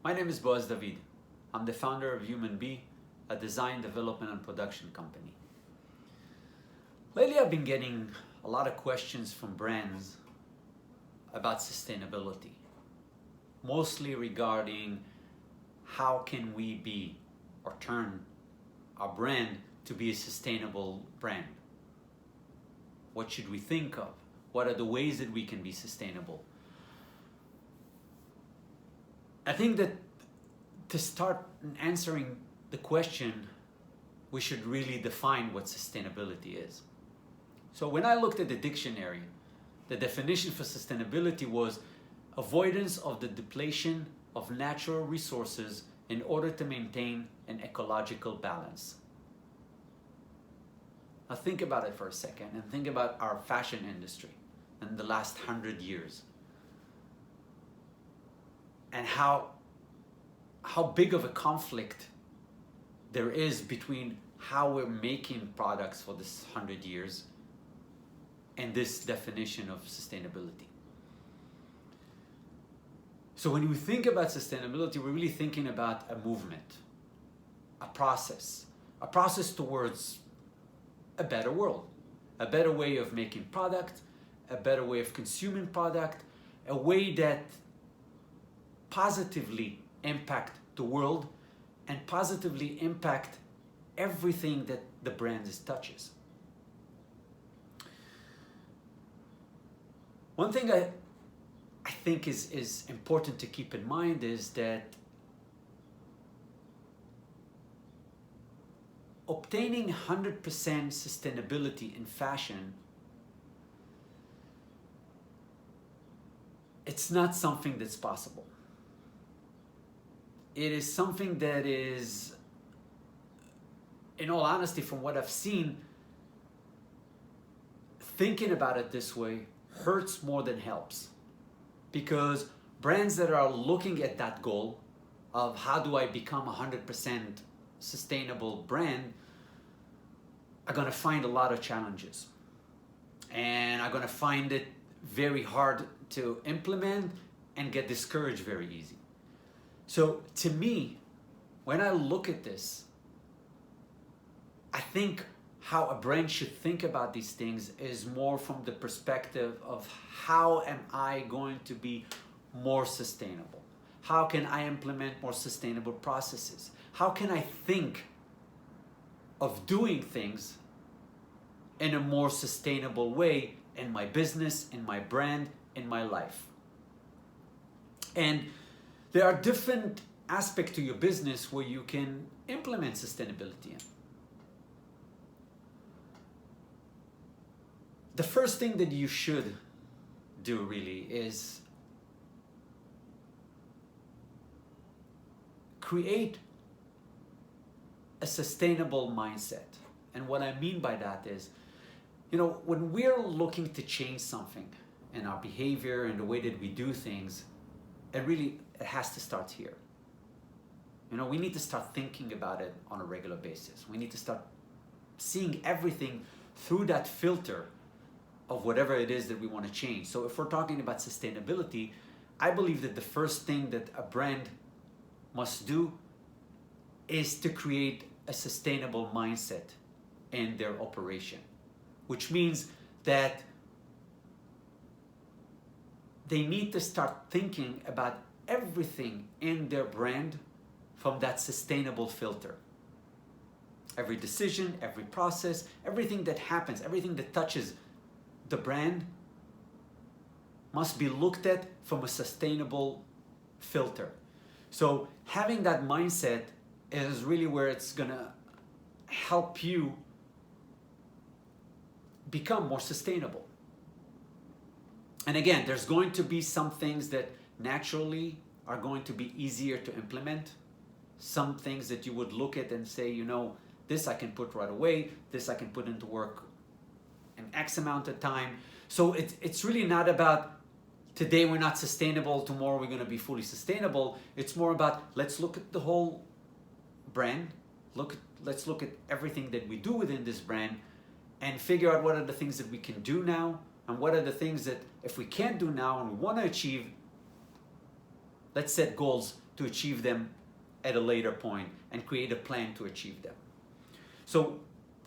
My name is Boaz David. I'm the founder of Human Bee, a design, development, and production company. Lately, I've been getting a lot of questions from brands about sustainability, mostly regarding how can we be or turn our brand to be a sustainable brand. What should we think of? What are the ways that we can be sustainable? I think that to start answering the question, we should really define what sustainability is. So when I looked at the dictionary, the definition for sustainability was avoidance of the depletion of natural resources in order to maintain an ecological balance. Now think about it for a second and think about our fashion industry in the last 100 years. And how big of a conflict there is between how we're making products for this 100 years and this definition of sustainability. So when we think about sustainability, we're really thinking about a movement, a process towards a better world, a better way of making product, a better way of consuming product, a way that positively impact the world and positively impact everything that the brand touches. One thing I think is important to keep in mind is that obtaining 100% sustainability in fashion, it's not something that's possible. It is something that is, in all honesty, from what I've seen, thinking about it this way hurts more than helps. Because brands that are looking at that goal of how do I become a 100% sustainable brand are going to find a lot of challenges. And are going to find it very hard to implement and get discouraged very easy. So to me, when I look at this, I think how a brand should think about these things is more from the perspective of how am I going to be more sustainable? How can I implement more sustainable processes? How can I think of doing things in a more sustainable way in my business, in my brand, in my life? And there are different aspects to your business where you can implement sustainability in. The first thing that you should do really is create a sustainable mindset. And what I mean by that is, when we're looking to change something in our behavior and the way that we do things, it has to start here. We need to start thinking about it on a regular basis. We need to start seeing everything through that filter of whatever it is that we want to change. So if we're talking about sustainability, I believe that the first thing that a brand must do is to create a sustainable mindset in their operation, which means that they need to start thinking about everything in their brand from that sustainable filter. Every decision, every process, everything that happens, everything that touches the brand must be looked at from a sustainable filter. So having that mindset is really where it's gonna help you become more sustainable. And again, there's going to be some things that naturally are going to be easier to implement. Some things that you would look at and say, this I can put right away, this I can put into work in X amount of time. So it's really not about today we're not sustainable, tomorrow we're going to be fully sustainable. It's more about let's look at the whole brand, let's look at everything that we do within this brand and figure out what are the things that we can do now and what are the things that if we can't do now and we want to achieve, let's set goals to achieve them at a later point and create a plan to achieve them. So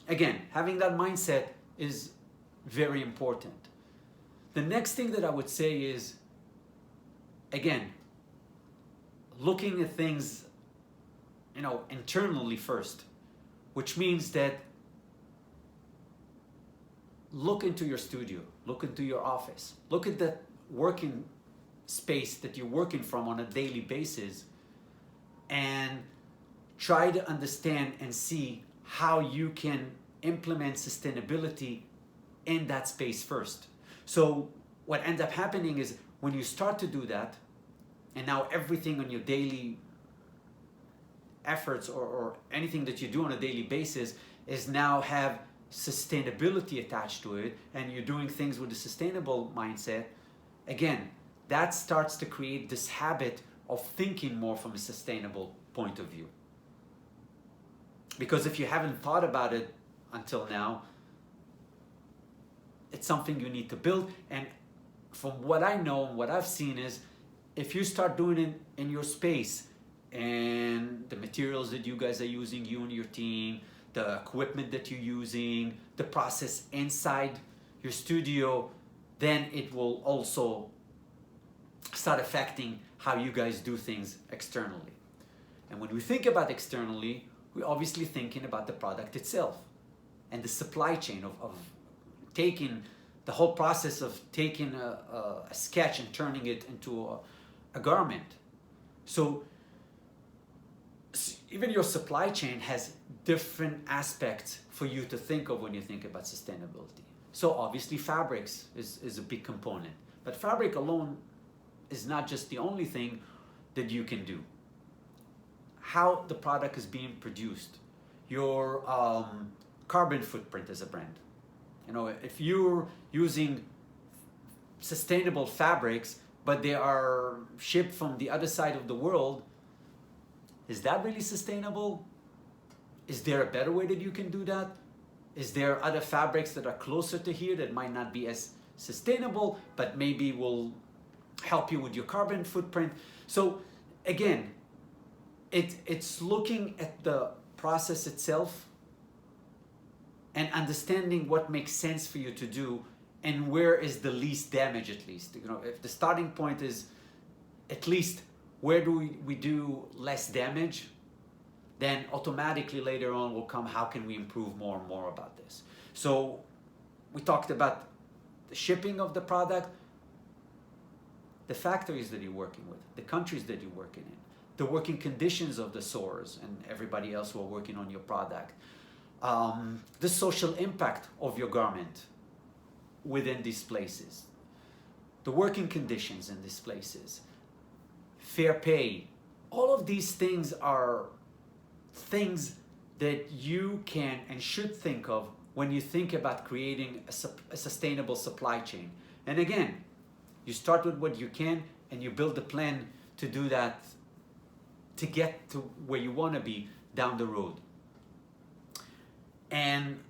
again, having that mindset is very important. The next thing that I would say is, again, looking at things, internally first, which means that look into your studio, look into your office, look at the working space that you're working from on a daily basis, and try to understand and see how you can implement sustainability in that space first. So what ends up happening is when you start to do that, and now everything on your daily efforts or anything that you do on a daily basis is now have sustainability attached to it, and you're doing things with a sustainable mindset, again, that starts to create this habit of thinking more from a sustainable point of view. Because if you haven't thought about it until now, it's something you need to build. And from what I know and what I've seen is, if you start doing it in your space and the materials that you guys are using, you and your team, the equipment that you're using, the process inside your studio, then it will also start affecting how you guys do things externally. And when we think about externally, we're obviously thinking about the product itself and the supply chain of taking the whole process of taking a sketch and turning it into a garment. So even your supply chain has different aspects for you to think of when you think about sustainability. So obviously fabrics is a big component, but fabric alone is not just the only thing that you can do. How the product is being produced, your carbon footprint as a brand. If you're using sustainable fabrics, but they are shipped from the other side of the world, is that really sustainable? Is there a better way that you can do that? Is there other fabrics that are closer to here that might not be as sustainable, but maybe will help you with your carbon footprint? So again, it's looking at the process itself and understanding what makes sense for you to do and where is the least damage, at least. If the starting point is at least where do we do less damage, then automatically later on will come how can we improve more and more about this. So we talked about the shipping of the product, the factories that you're working with, the countries that you're working in, the working conditions of the sewers and everybody else who are working on your product, the social impact of your garment within these places, the working conditions in these places, fair pay. All of these things are things that you can and should think of when you think about creating a sustainable supply chain. And again, you start with what you can and you build a plan to do that, to get to where you want to be down the road. And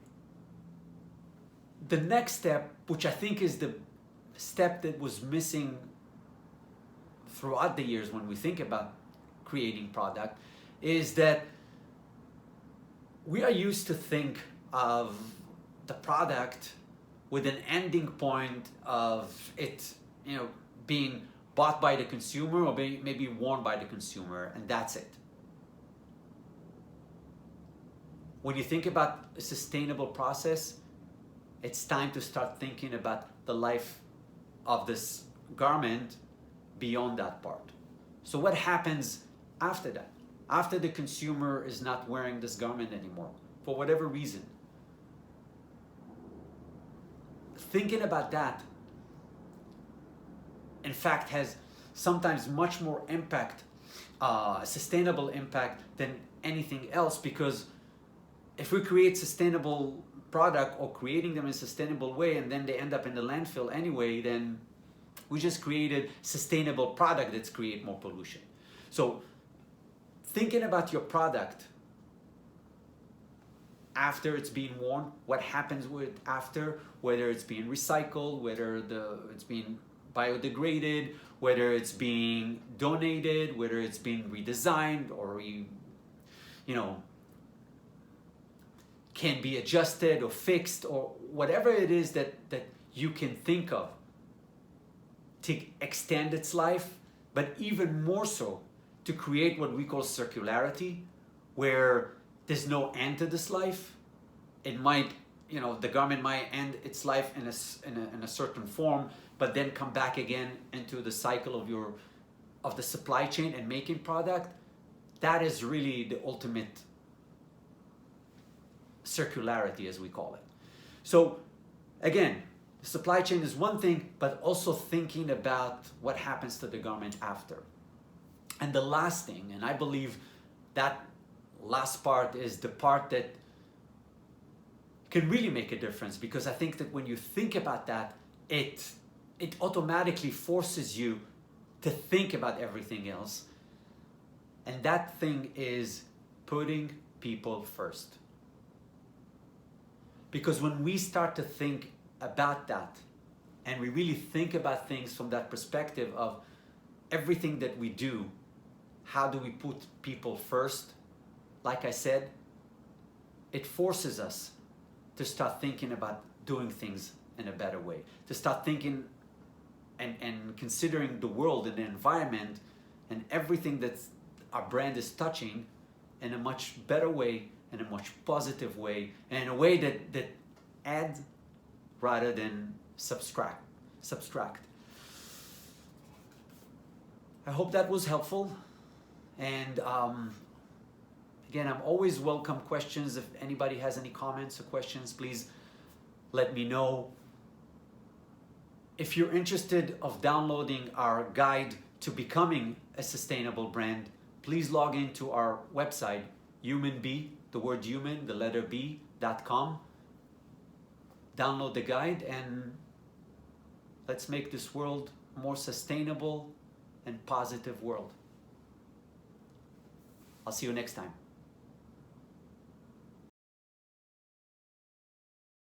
the next step, which I think is the step that was missing throughout the years when we think about creating product, is that we are used to think of the product with an ending point of it, being bought by the consumer or maybe worn by the consumer, and that's it. When you think about a sustainable process, it's time to start thinking about the life of this garment beyond that part. So what happens after that? After the consumer is not wearing this garment anymore, for whatever reason. Thinking about that, in fact, has sometimes much more impact, sustainable impact, than anything else, because if we create sustainable product or creating them in a sustainable way and then they end up in the landfill anyway, then we just created sustainable product that's create more pollution. So thinking about your product after it's being worn, what happens with after, whether it's being recycled, whether it's being biodegraded, whether it's being donated, whether it's being redesigned, or can be adjusted or fixed, or whatever it is that you can think of to extend its life, but even more so to create what we call circularity, where there's no end to this life. It might, the garment might end its life in a certain form, but then come back again into the cycle of the supply chain and making product. That is really the ultimate circularity, as we call it. So again, the supply chain is one thing, but also thinking about what happens to the garment after. And the last thing, and I believe that last part is the part that can really make a difference, because I think that when you think about that, it automatically forces you to think about everything else. And that thing is putting people first. Because when we start to think about that, and we really think about things from that perspective of everything that we do, how do we put people first? Like I said, it forces us to start thinking about doing things in a better way, to start thinking and considering the world and the environment and everything that our brand is touching in a much better way, in a much positive way, and in a way that adds rather than subtract. I hope that was helpful. And again, I'm always welcome questions. If anybody has any comments or questions, please let me know. If you're interested of downloading our guide to becoming a sustainable brand, please log into our website, humanb, the word human, the letter B.com. Download the guide and let's make this world a more sustainable and positive world. I'll see you next time.